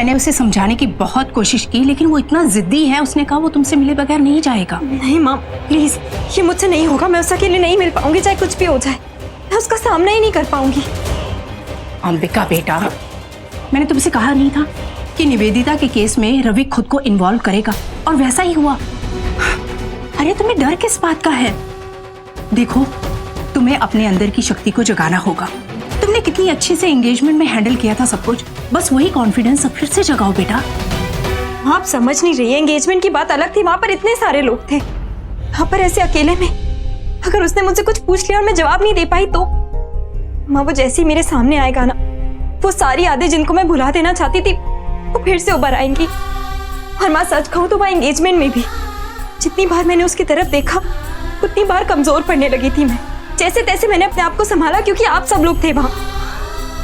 मैंने उसे समझाने की बहुत कोशिश की, लेकिन वो इतना जिद्दी है, उसने कहा वो तुमसे मिले बगैर नहीं जाएगा। नहीं माँ प्लीज, ये मुझसे नहीं होगा, मैं उसके लिए नहीं मिल पाऊंगी, चाहे कुछ भी हो जाए, मैं उसका सामना ही नहीं कर पाऊंगी। अंबिका बेटा, मैंने तुमसे कहा नहीं था कि निवेदिता के केस में रवि खुद को इन्वॉल्व करेगा, और वैसा ही हुआ। अरे तुम्हें डर किस बात का है? देखो, तुम्हें अपने अंदर की शक्ति को जगाना होगा। तुमने कितनी अच्छे से एंगेजमेंट में हैंडल किया था सब कुछ, बस वही कॉन्फिडेंस अब फिर से जगाओ बेटा। आप समझ नहीं रही है, एंगेजमेंट की बात अलग थी, वहां पर इतने सारे लोग थे, वहां पर ऐसे अकेले में अगर उसने मुझसे कुछ पूछ लिया और मैं जवाब नहीं दे पाई तो माँ, वो जैसे ही मेरे सामने आएगा ना, वो सारी यादें जिनको मैं भुला देना चाहती थी वो फिर से उभर आएंगी। और माँ सच कहूँ तो वह एंगेजमेंट में भी जितनी बार मैंने उसकी तरफ देखा उतनी बार कमजोर पड़ने लगी थी मैं। जैसे तैसे मैंने अपने आप को संभाला, क्योंकि आप सब लोग थे वहां।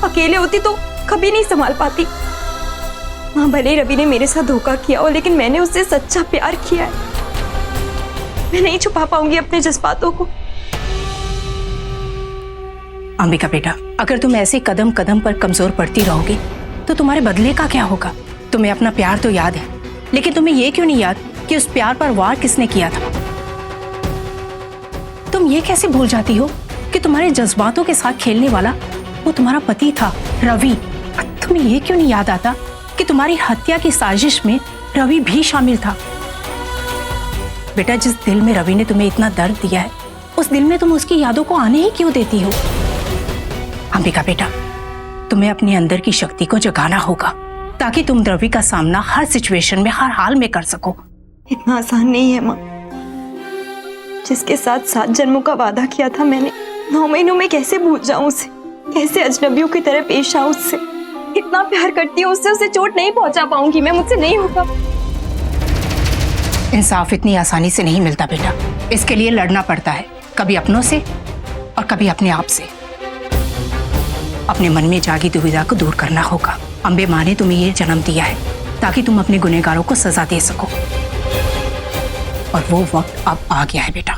अकेले होती तो कभी नहीं संभाल पाती। हाँ, भले रवि ने मेरे साथ धोखा किया हो, लेकिन मैंने उससे सच्चा प्यार किया है। मैं नहीं छुपा पाऊंगी अपने जज्बातों को। अंबिका बेटा, अगर तुम ऐसे कदम कदम पर कमजोर पड़ती रहोगी तो तुम्हारे बदले का क्या होगा? तुम्हें अपना प्यार तो याद है, लेकिन तुम्हें यह क्यों नहीं याद कि उस प्यार पर वार किसने किया था? तुम ये कैसे भूल जाती हो कि तुम्हारे जज्बातों के साथ खेलने वाला वो तुम्हारा पति था, रवि। तुम्हें ये क्यों नहीं याद आता कि तुम्हारी हत्या की साजिश में रवि भी शामिल था? बेटा, जिस दिल में रवि ने तुम्हें इतना दर्द दिया है, उस दिल में तुम उसकी यादों को आने ही क्यों देती हो? अंबिका बेटा, तुम्हें अपने अंदर की शक्ति को जगाना होगा ताकि तुम रवि का सामना हर सिचुएशन में, हर हाल में कर सको। इतना आसान नहीं है माँ। जिसके साथ 7 जन्मों का वादा किया था मैंने, 9 महीनों में कैसे भूल जाऊं उसे? कैसे अजनबियों की तरह पेश आऊं उससे? इतना प्यार करती हूँ उससे, उसे चोट नहीं पहुंचा पाऊंगी मैं, मुझसे नहीं होगा। इंसाफ इतनी आसानी से नहीं मिलता बेटा, इसके लिए लड़ना पड़ता है, कभी अपनों से और कभी अपने आप से। अपने मन में जागी दुविधा को दूर करना होगा। अंबे माँ ने तुम्हें ये जन्म दिया है ताकि तुम अपने गुनहगारों को सजा दे सको, और वो वक्त अब आ गया है बेटा।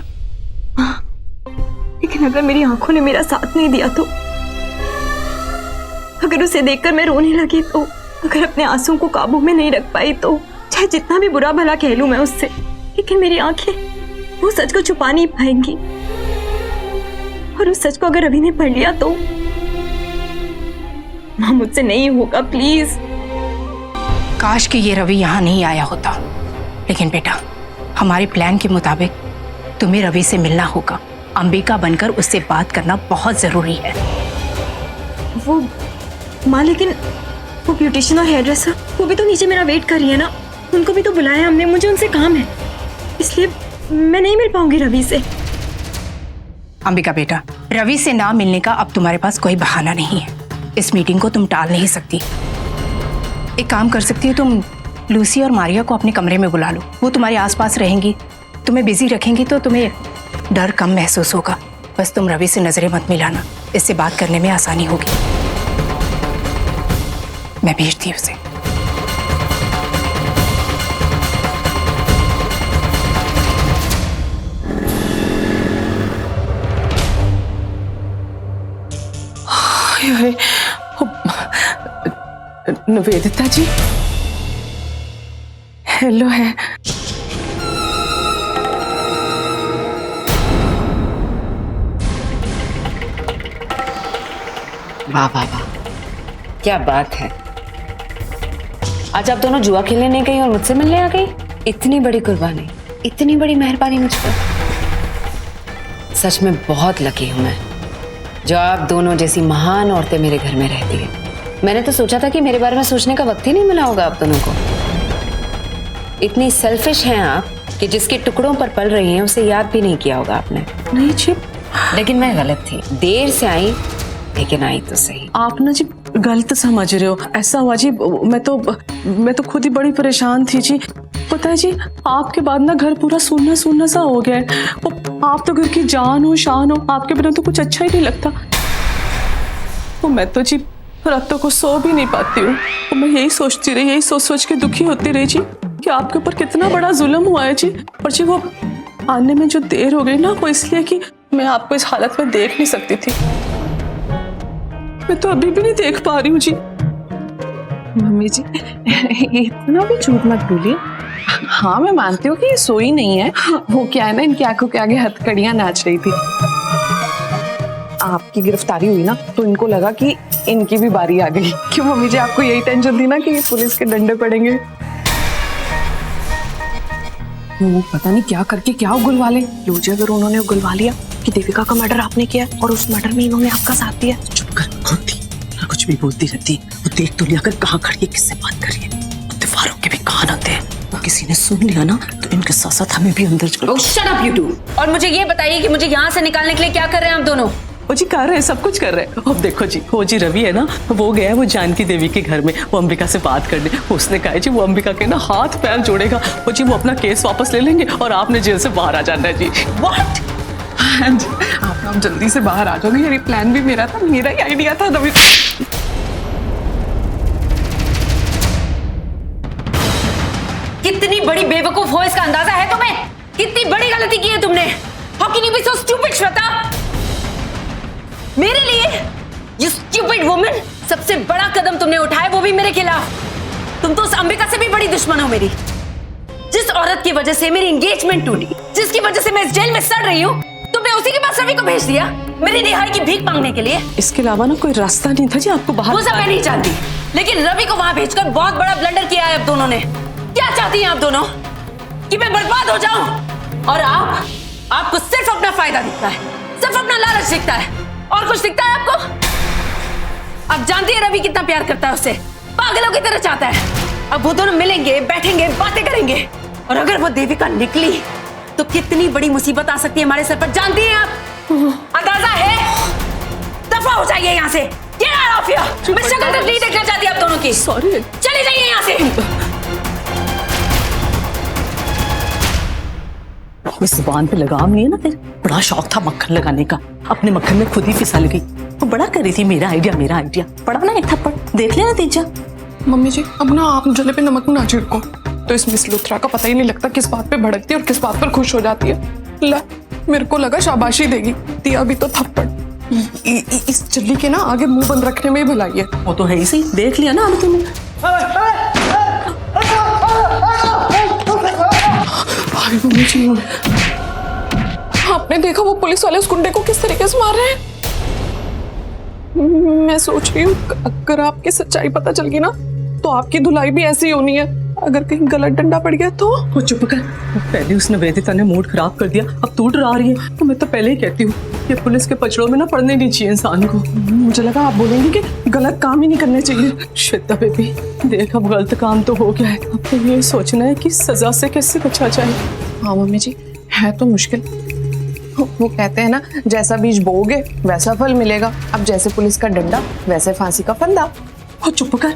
लेकिन अगर मेरी आंखों ने मेरा साथ नहीं दिया तो, अगर उसे देखकर मैं रोने लगी तो, अगर अपने आंसुओं को काबू में नहीं रख पाई तो, चाहे जितना भी बुरा भला कह लूं मैं उससे, लेकिन मेरी आंखें वो सच को छुपा नहीं पाएंगी। और उस सच को अगर रवि ने पढ़ लिया तो मां, मुझसे नहीं होगा, प्लीज। काश कि ये रवि यहाँ नहीं आया होता, लेकिन बेटा हमारे प्लान के मुताबिक तुम्हें रवि से मिलना होगा। अंबिका बनकर उससे बात करना बहुत जरूरी है। वो माँ, लेकिन वो ब्यूटिशियन और हेयर ड्रेसर वो भी तो नीचे मेरा वेट कर रही है ना, उनको भी तो बुलाया हमने, मुझे उनसे काम है, इसलिए मैं नहीं मिल पाऊंगी रवि से। अंबिका बेटा, रवि से ना मिलने का अब तुम्हारे पास कोई बहाना नहीं है। इस मीटिंग को तुम टाल नहीं सकती। एक काम कर सकती हो, तुम लूसी और मारिया को अपने कमरे में बुला लो, वो तुम्हारे आसपास रहेंगी, तुम्हें बिजी रखेंगी तो तुम्हें डर कम महसूस होगा। बस तुम रवि से नजरें मत मिलाना, इससे बात करने में आसानी होगी। मैं भेजती हूँ उसे। निवेदिता जी, हेलो है। वाह वाह वाह, क्या बात है। आज आप दोनों जुआ खेलने नहीं गई और मुझसे मिलने आ गई। इतनी बड़ी कुर्बानी, इतनी बड़ी मेहरबानी मुझ पर। सच में बहुत लकी हूं मैं जो आप दोनों जैसी महान औरतें मेरे घर में रहती है। मैंने तो सोचा था कि मेरे बारे में सोचने का वक्त ही नहीं मिला होगा आप दोनों को। इतनी सेल्फिश हैं आप कि जिसके टुकड़ों पर पल रही हैं उसे याद भी नहीं किया होगा आपने। नहीं जी, लेकिन मैं गलत थी, देर से आई लेकिन आई तो सही। आप ना जी गलत समझ रहे हो। ऐसा हुआ जी, मैं तो खुद ही बड़ी परेशान थी जी। पता है जी, आपके बाद ना घर पूरा सूना सूना सा हो गया है। आप तो घर की जान हो, शान हो, आपके बिना तो कुछ अच्छा ही नहीं लगता। तो मैं तो जी रातों को सो भी नहीं पाती हूँ। तो मैं यही सोचती रही, यही सोच सोच के दुखी होती रही जी कि आपके ऊपर कितना बड़ा जुल्म हुआ है जी। और जी वो आने में जो देर हो गई ना, वो इसलिए कि मैं आपको इस हालत में देख नहीं सकती थी। मैं तो अभी भी नहीं देख पा रही हूँ जी। मम्मी जी इतना भी झूठ मत बोलिए। हाँ मैं मानती हूँ कि ये सोई नहीं है, वो क्या है ना इनकी आंखों के आगे हथकड़ियां नाच रही थी। आपकी गिरफ्तारी हुई ना तो इनको लगा कि इनकी भी बारी आ गई। क्यों मम्मी जी, आपको यही टेंशन थी ना कि पुलिस के डंडे पड़ेंगे? वो पता नहीं क्या करके क्या उगलवा ले। लोजी अगर उन्होंने उगलवा लिया कि देविका का मर्डर आपने किया और उस मर्डर में इन्होंने आपका साथ दिया। चुप कर, होती कुछ भी बोलती रहती है। वो देख तो लिया कर कहाँ खड़ी है, किससे बात कर रही है। दीवारों के भी कान होते हैं, वो किसी ने सुन लिया ना तो इनके साथ साथ हमें भी अंदर Oh, shut up you two! और मुझे ये बताइए कि मुझे यहाँ से निकालने के लिए क्या कर रहे हैं आप दोनों? वो जी कर रहे हैं, सब कुछ कर रहे हैं। अब देखो जी, वो जी रवि है ना, वो गया है वो जानकी देवी के घर में, वो अंबिका से बात करने। उसने कहा है जी वो अंबिका के ना हाथ पैर जोड़ेगा, वो जी वो अपना केस वापस ले लेंगे और आपने जेल से बाहर आ जाना है जी। व्हाट? आप जल्दी से बाहर आ जाओगे, ये प्लान भी मेरा था, मेरा ही आइडिया था रवि। कितनी बड़ी बेवकूफ हो इसका अंदाजा है तुम्हें? कितनी बड़ी गलती की है तुमने? How can you be so stupid, Shweta? मेरे लिए you stupid woman, सबसे बड़ा कदम तुमने उठाया, वो भी मेरे खिलाफ। तुम तो उस अंबिका से भी बड़ी दुश्मन हो मेरी। जिस औरत की वजह से मेरी एंगेजमेंट टूटी, जिसकी वजह से मैं इस जेल में सड़ रही हूँ, तुमने उसी के पास रवि को भेज दिया मेरी रिहाई की भीख मांगने के लिए। इसके अलावा ना कोई रास्ता नहीं था जी आपको बाहर। वो सब मैं नहीं चाहती, लेकिन रवि को वहां भेजकर बहुत बड़ा ब्लंडर किया है अब दोनों ने। क्या चाहती हैं आप दोनों? कि मैं बर्बाद हो जाऊं? और आपको सिर्फ अपना फायदा दिखता है, सिर्फ अपना लालच दिखता है, और कुछ दिखता है आपको? आप जानती है रवि कितना प्यार करता है उससे, पागलों की तरह चाहता है। अब वो दोनों मिलेंगे, बैठेंगे, बातें करेंगे, और अगर वो देविका निकली तो कितनी बड़ी मुसीबत आ सकती है हमारे सर पर, जानती हैं आप? अंदाजा है? दफा हो जाइए यहाँ से। Get out of here! मैं शक्ल तक नहीं देखना चाहती आप दोनों की। सॉरी। चले जाइए यहाँ से। इस जुबान पे लगाम नहीं है ना तेरे। बड़ा शौक था मक्खन लगाने का, अपने मक्खन में खुद ही फिसल गई। वो बड़ा कर रही थी मेरा आइडिया। पड़ा ना एक थप्पड़, देख लेना नतीजा। मम्मी जी अब ना आप जले पे नमक ना छिड़को, तो इस मिस लुथरा का पता ही नहीं लगता किस बात पे भड़कती है और किस बात पर खुश हो जाती है। ला, मेरे को लगा शाबाशी देगी, दिया भी तो थप्पड़। इस चल्ली के ना आगे मुंह बंद रखने में ही भलाई है। वो तो है ही सही, देख लिया ना अब तुमने। मम्मी जी आपने देखा वो पुलिस वाले उस गुंडे को किस तरीके से मार रहे हैं? मैं सोच रही हूँ अगर आपकी सच्चाई पता चल गई ना तो आपकी धुलाई भी ऐसी होनी है। अगर कहीं गलत डंडा पड़ गया तो? वो चुप कर, पहले उसने वेदिता ने मूड खराब कर दिया, अब तू डरा रही है। तो मैं तो पहले ही कहती हूँ ये पुलिस के पचड़ों में ना पड़ने नहीं चाहिए इंसान को। मुझे लगा आप बोलेंगे कि गलत काम ही नहीं करने चाहिए। श्वेता बेबी देख, अब गलत काम तो हो गया है, अब तो ये सोचना है कि सजा से कैसे बचा जाए। हाँ मम्मी जी है तो मुश्किल। वो कहते हैं ना जैसा बीज बोओगे वैसा फल मिलेगा। अब जैसे पुलिस का डंडा वैसे फांसी का फंदा। वो चुप कर,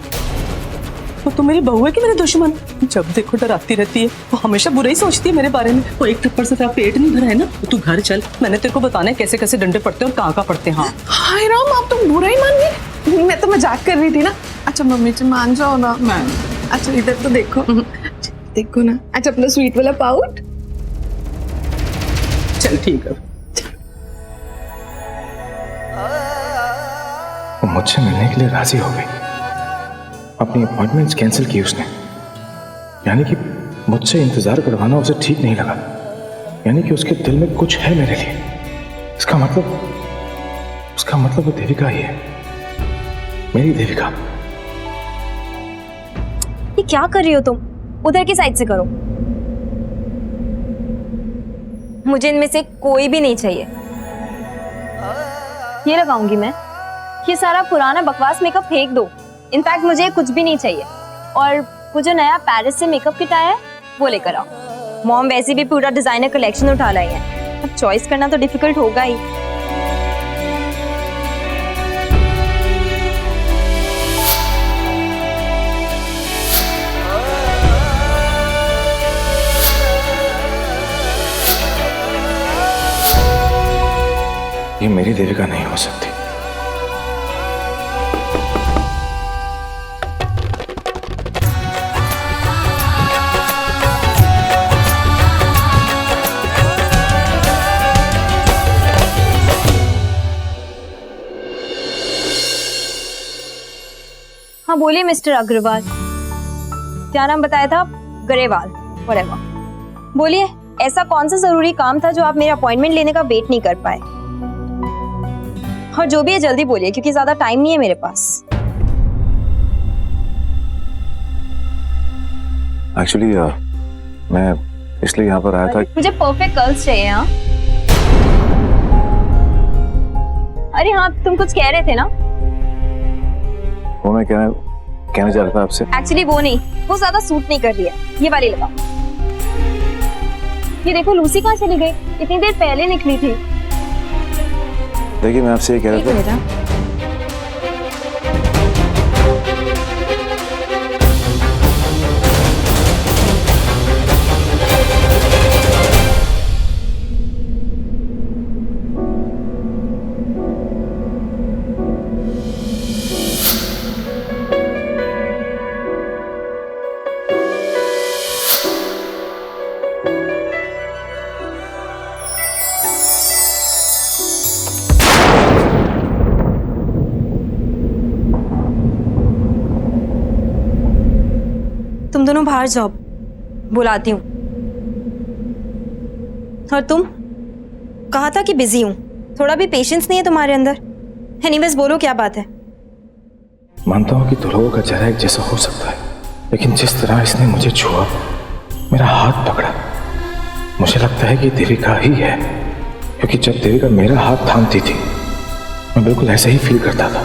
वो तो मेरी बहू है कि मेरे दुश्मन? जब देखो डराती रहती है, वो हमेशा बुरा ही सोचती है मेरे बारे में। वो एक थप्पड़ से तेरा पेट नहीं भरा है ना, तू घर चल, मैंने तेरे को बताना है कैसे कैसे डंडे पड़ते हैं और कहाँ पड़ते हैं। हाँ हाय राम, आप तो बुरा ही मान गए। मैं तो मजाक कर रही थी ना। अच्छा मम्मी जी मान जाओ ना। अच्छा इधर तो देखो, देखो ना। अच्छा अपना स्वीट वाला पाउट। चल ठीक है। वो मुझसे मिलने के लिए राजी हो गई, अपनी अपॉइंटमेंट्स कैंसिल की उसने। यानी कि मुझसे इंतजार करवाना उसे ठीक नहीं लगा, यानी कि उसके दिल में कुछ है मेरे लिए। इसका मतलब वो देविका ही है, मेरी देविका। ये क्या कर रही हो तुम? उधर की साइड से करो। मुझे इनमें से कोई भी नहीं चाहिए। ये लगाऊंगी मैं। ये सारा पुराना बकवास मेकअप फेंक दो। इनफैक्ट मुझे कुछ भी नहीं चाहिए। और वो जो नया पेरिस से मेकअप किट आया है वो लेकर आओ। मॉम वैसे भी पूरा डिजाइनर कलेक्शन उठा लाई है, अब चॉइस करना तो डिफिकल्ट होगा ही। ये मेरी देविका नहीं हो सकती। हाँ बोलिए मिस्टर अग्रवाल। क्या नाम बताया था? गरेवाल, whatever। बोलिए, ऐसा कौन सा जरूरी काम था जो आप मेरा अपॉइंटमेंट लेने का वेट नहीं कर पाए? और जो भी है जल्दी बोलिए, क्योंकि ज्यादा टाइम नहीं है मेरे पास। एक्चुअली मैं इसलिए यहाँ पर आया था। मुझे परफेक्ट गर्ल्स चाहिए। हाँ, अरे हाँ, तुम कुछ कह रहे थे ना? वो मैं कहना चाह रहा था आपसे। एक्चुअली वो नहीं, वो ज्यादा सूट नहीं कर रही है। ये वाली लगाओ। ये देखो, लूसी कहाँ चली गई? इतनी देर पहले निकली थी। देखिए, मैं आपसे ये कह रहा था। तुम दोनों बाहर जाओ, बुलाती हूँ। और तुम? कहा था कि बिजी हूँ, थोड़ा भी पेशेंस नहीं है तुम्हारे अंदर। एनीवेज बोलो, क्या बात है? मानता हूँ कि दो लोगों का चेहरा एक जैसा हो सकता है, लेकिन जिस तरह इसने मुझे छुआ, मेरा हाथ पकड़ा, मुझे लगता है कि देविका ही है। क्योंकि जब देविका मेरा हाथ थामती थी, मैं बिल्कुल ऐसे ही फील करता था,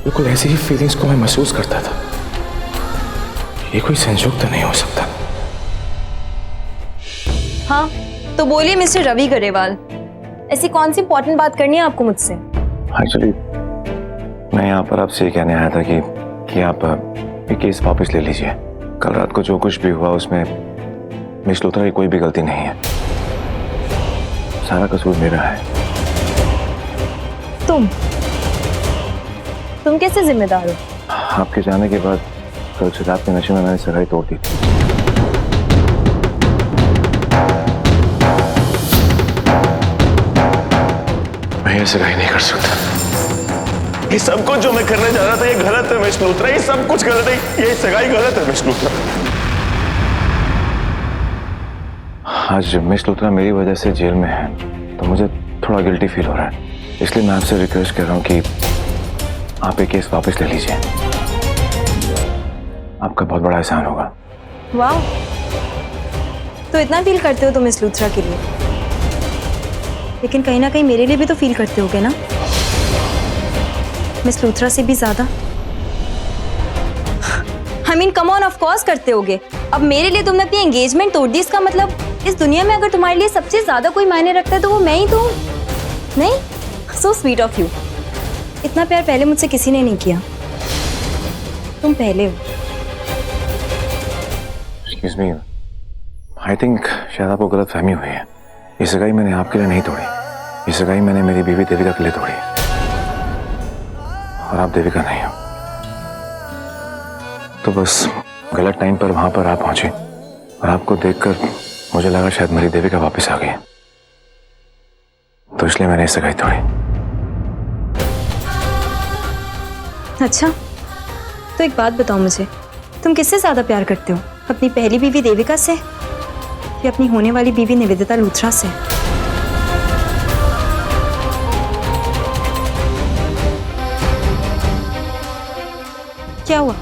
बिल्कुल ऐसी ही फीलिंग्स को मैं महसूस करता था। ये कोई संजोग तो नहीं हो सकता। हाँ तो बोलिए मिस्टर रवि गरेवाल, ऐसी कौन सी इंपॉर्टेंट बात करनी है आपको मुझसे? एक्चुअली मैं यहाँ पर आपसे कहने आया था कि आप ये केस वापस ले लीजिए। कल रात को जो कुछ भी हुआ उसमें मिस लूथरा की कोई भी गलती नहीं है, सारा कसूर मेरा है। तुम कैसे जिम्मेदार हो? आपके जाने के बाद कल से रात के नशे में मैंने सगाई तोड़ दी थी। मैं ये सगाई नहीं कर सकता। ये सब कुछ जो मैं करने जा रहा था ये गलत है मिस लूथरा, ये सब कुछ गलत है, ये सगाई गलत है मिस लूथरा। आज मिस लूथरा मेरी वजह से जेल में है तो मुझे थोड़ा गिल्टी फील हो रहा है, इसलिए मैं आपसे रिक्वेस्ट कर रहा हूँ कि आप ये केस वापस ले लीजिए। आपका बहुत बड़ा एहसान होगा। वाह, तो इतना फील करते हो तुम मिस लूथरा के लिए, लेकिन कहीं ना कहीं मेरे लिए भी तो फील करते होगे ना, मिस लूथरा से भी ज्यादा। I mean come on, of course करते होगे। अब मेरे लिए तुमने अपनी एंगेजमेंट तोड़ दी, इसका मतलब इस दुनिया में अगर तुम्हारे लिए सबसे ज्यादा कोई मायने रखता है तो वो मैं ही तो हूँ। नहीं? So sweet of you. इतना प्यार पहले मुझसे किसी ने नहीं किया, तुम पहले हो। Excuse me, I think शायद आपको गलत फहमी हुई है। ये सगाई मैंने आपके लिए नहीं तोड़ी, ये सगाई मैंने मेरी बीवी देविका के लिए तोड़ी, और आप देविका नहीं हो। तो बस गलत टाइम पर वहां पर आप पहुंचे और आपको देखकर मुझे लगा शायद मेरी देविका वापस आ गई, तो इसलिए मैंने ये सगाई तोड़ी। अच्छा, तो एक बात बताओ मुझे, तुम किससे ज्यादा प्यार करते हो, अपनी पहली बीवी देविका से या अपनी होने वाली बीवी निवेदिता लूथरा से? क्या हुआ?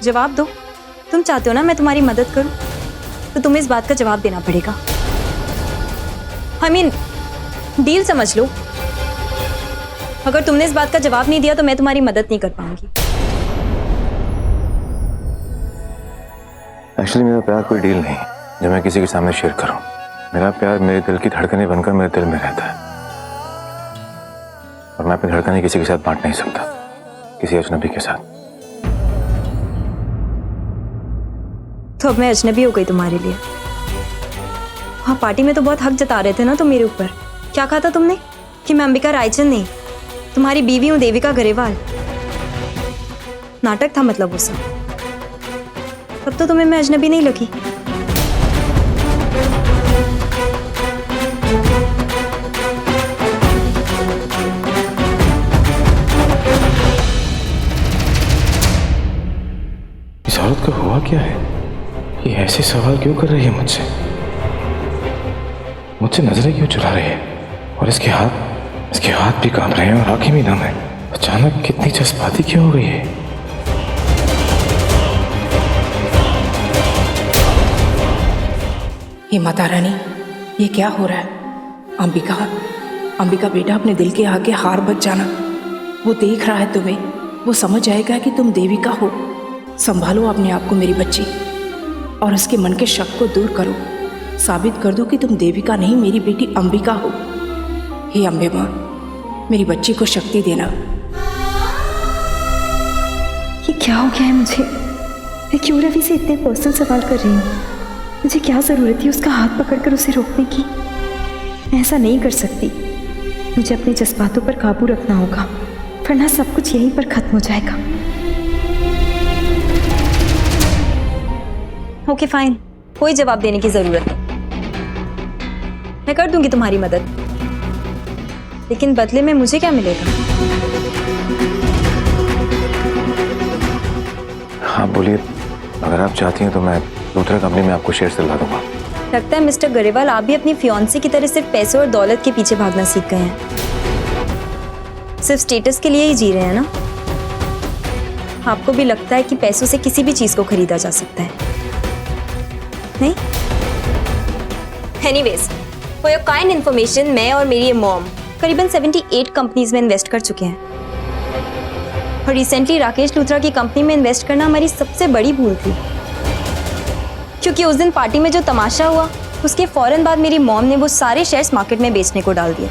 जवाब दो। तुम चाहते हो ना मैं तुम्हारी मदद करूं, तो तुम्हें इस बात का जवाब देना पड़ेगा। I mean, डील समझ लो। अगर तुमने इस बात का जवाब नहीं दिया तो मैं तुम्हारी मदद नहीं कर पाऊंगी। एक्चुअली मेरा प्यार कोई डील नहीं जो मैं किसी के सामने शेयर करूं। मेरा प्यार मेरे दिल की धड़कनें बनकर मेरे दिल में रहता है, और मैं अपनी धड़कनें किसी के साथ बांट नहीं सकता, किसी अजनबी के साथ। तो अब मैं अजनबी हो गई तुम्हारे लिए। हाँ, पार्टी में तो बहुत हक जता रहे थे ना तुम मेरे ऊपर। क्या कहा था तुमने कि मैं अंबिका रायचंद नहीं, तुम्हारी बीवी हूँ देविका गरेवाल। नाटक था मतलब वो सब। तब तो तुम्हें मैं अजनबी नहीं लगी। इस औरत का हुआ क्या है? ये ऐसे सवाल क्यों कर रही है मुझसे? मुझसे नजरें क्यों चुरा रही है? और इसके हाथ भी कांप रहे हैं और आंखें भी नम है। अचानक कितनी जज्बाती क्यों हो गई है? हे माता रानी, ये क्या हो रहा है? अंबिका बेटा, अपने दिल के आगे हार मत जाना। वो देख रहा है तुम्हें, वो समझ जाएगा कि तुम देविका हो। संभालो अपने आप को मेरी बच्ची, और उसके मन के शक को दूर करो। साबित कर दो कि तुम देविका नहीं, मेरी बेटी अंबिका हो। हे अम्बे माँ, मेरी बच्ची को शक्ति देना। ये क्या हो गया है मुझे? मैं क्यों रवि से इतने पर्सनल सवाल कर रही हूँ? मुझे क्या ज़रूरत थी उसका हाथ पकड़कर उसे रोकने की? मैं ऐसा नहीं कर सकती। मुझे अपने जज्बातों पर काबू रखना होगा, वरना सब कुछ यहीं पर खत्म हो जाएगा। ओके फाइन, कोई जवाब देने की जरूरत नहीं। मैं कर दूंगी तुम्हारी मदद, लेकिन बदले में मुझे क्या मिलेगा? हाँ बोलिए, अगर आप चाहती हैं तो मैं दूसरे कंपनी में आपको शेयर दिला दूंगा। लगता है मिस्टर गरेवाल, आप भी अपनी फियांसी की तरह सिर्फ पैसे और दौलत के पीछे भागना सीख गए हैं। सिर्फ स्टेटस के लिए ही जी रहे हैं ना? आपको भी लगता है कि पैसों से किसी भी चीज को खरीदा जा सकता है, नहीं? Anyways, for your kind information, मैं और मेरी मॉम करीबन 78 कंपनीज में इन्वेस्ट कर चुके हैं। और रिसेंटली राकेश लूथरा की कंपनी में इन्वेस्ट करना हमारी सबसे बड़ी भूल थी, क्योंकि उस दिन पार्टी में जो तमाशा हुआ, उसके फौरन बाद मेरी मॉम ने वो सारे शेयर्स मार्केट में बेचने को डाल दिए।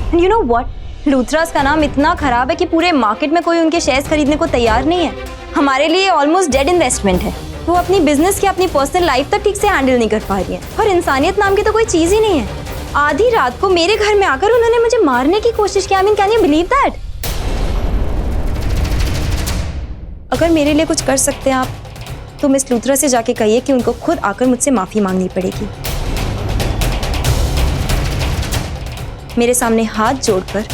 एंड यू नो व्हाट, लूथरास का नाम इतना खराब है कि पूरे मार्केट में कोई उनके शेयर्स खरीदने को तैयार नहीं है। हमारे लिए ऑलमोस्ट डेड इन्वेस्टमेंट है। वो अपनी बिजनेस की, अपनी पर्सनल लाइफ तक ठीक से हैंडल नहीं कर पा रही है, और इंसानियत नाम की तो कोई चीज ही नहीं है। आधी रात को मेरे घर में आकर उन्होंने मुझे मारने की कोशिश की। I mean, can you believe that? अगर मेरे लिए कुछ कर सकते हैं आप, तो मिस लूथरा से जाके कहिए कि उनको खुद आकर मुझसे माफी मांगनी पड़ेगी। मेरे सामने हाथ जोड़कर,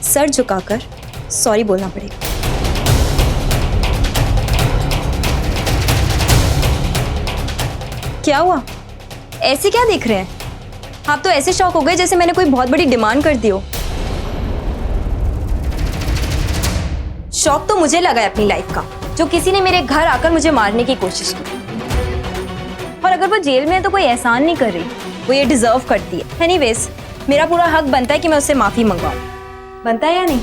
सर झुकाकर सॉरी बोलना पड़ेगा। क्या हुआ? ऐसे क्या देख रहे हैं आप? तो ऐसे शॉक हो गए जैसे मैंने कोई बहुत बड़ी डिमांड कर दी हो। शॉक तो मुझे लगा है अपनी लाइफ का, जो किसी ने मेरे घर आकर मुझे मारने की कोशिश की। और अगर वो जेल में है तो कोई एहसान नहीं कर रही, वो ये डिजर्व करती है। एनीवेज, मेरा पूरा हक बनता है कि मैं उससे माफी मंगवाऊं। बनता है या नहीं?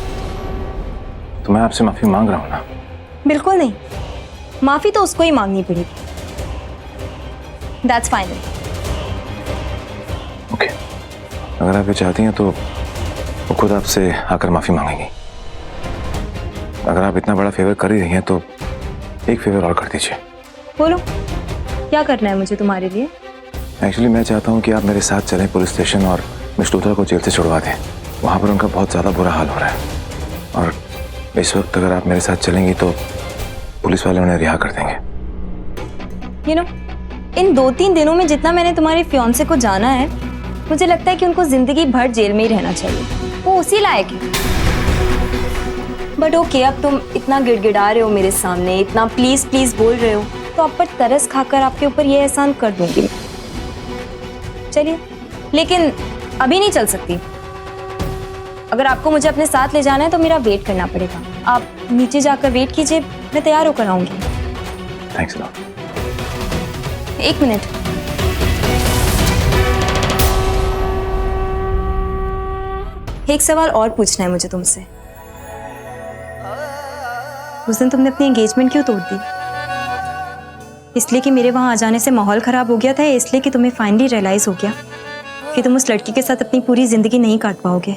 तो मैं आपसे माफी मांग रहा हूँ ना? बिल्कुल नहीं, माफी तो उसको ही मांगनी पड़ेगी। That's final. ओके, अगर आप ये चाहती हैं तो वो खुद आपसे आकर माफी मांगेंगी। अगर आप इतना बड़ा फेवर कर ही रही हैं तो एक फेवर और कर दीजिए। बोलो, क्या करना है मुझे तुम्हारे लिए? एक्चुअली मैं चाहता हूँ कि आप मेरे साथ चलें पुलिस स्टेशन और मिस लूथरा को जेल से छुड़वा दें। वहाँ पर उनका बहुत ज़्यादा बुरा हाल हो रहा है, और इस वक्त अगर आप मेरे साथ चलेंगी तो पुलिस वाले उन्हें रिहा कर देंगे। You know, इन 2-3 दिनों में जितना मैंने तुम्हारे फियांसे को जाना है, मुझे लगता है कि उनको जिंदगी भर जेल में ही रहना चाहिए। वो उसी लायक है। बट ओके, अब तुम इतना गिड़गिड़ा रहे हो मेरे सामने, इतना प्लीज प्लीज बोल रहे हो, तो आप पर तरस खाकर आपके ऊपर ये एहसान कर दूंगी। चलिए, लेकिन अभी नहीं चल सकती। अगर आपको मुझे अपने साथ ले जाना है तो मेरा वेट करना पड़ेगा। आप नीचे जाकर वेट कीजिए, मैं तैयार होकर आऊंगी। Thanks lot. 1 मिनट। एक सवाल और पूछना है मुझे तुमसे। उस दिन तुमने अपनी एंगेजमेंट क्यों तोड़ दी? इसलिए कि मेरे वहां आ जाने से माहौल खराब हो गया था, या इसलिए कि तुम्हें फाइनली रियलाइज हो गया कि तुम उस लड़की के साथ अपनी पूरी जिंदगी नहीं काट पाओगे?